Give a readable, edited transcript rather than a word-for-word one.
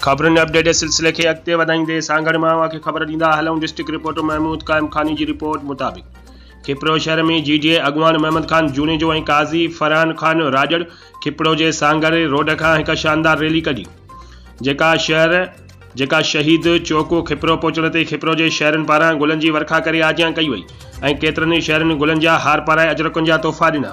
खबरुनि update सिलसिले के अॻिते वधाईंदे सांगड़ मां खे ख़बर ॾींदा हलूं। डिस्ट्रिक्ट रिपोर्टर महमूद क़ाइम खानी जी रिपोर्ट मुताबिक़ खिपड़ो शहर में जीडीए अॻवान महमद खान जूनेजो ऐं काज़ी फरहान खान राजड़ खिपड़ो जे सांगड़ रोड खां हिकु शानदार रैली कढी, जेका शहीद चौको खिपरो पहुचण ते खिपरो जे शहरनि पारां गुलनि जी वर्खा करे आजियां कई वई ऐं केतिरनि ई शहरनि गुलनि जा हार पाराए अजरकुनि जा तोहफ़ा ॾिना।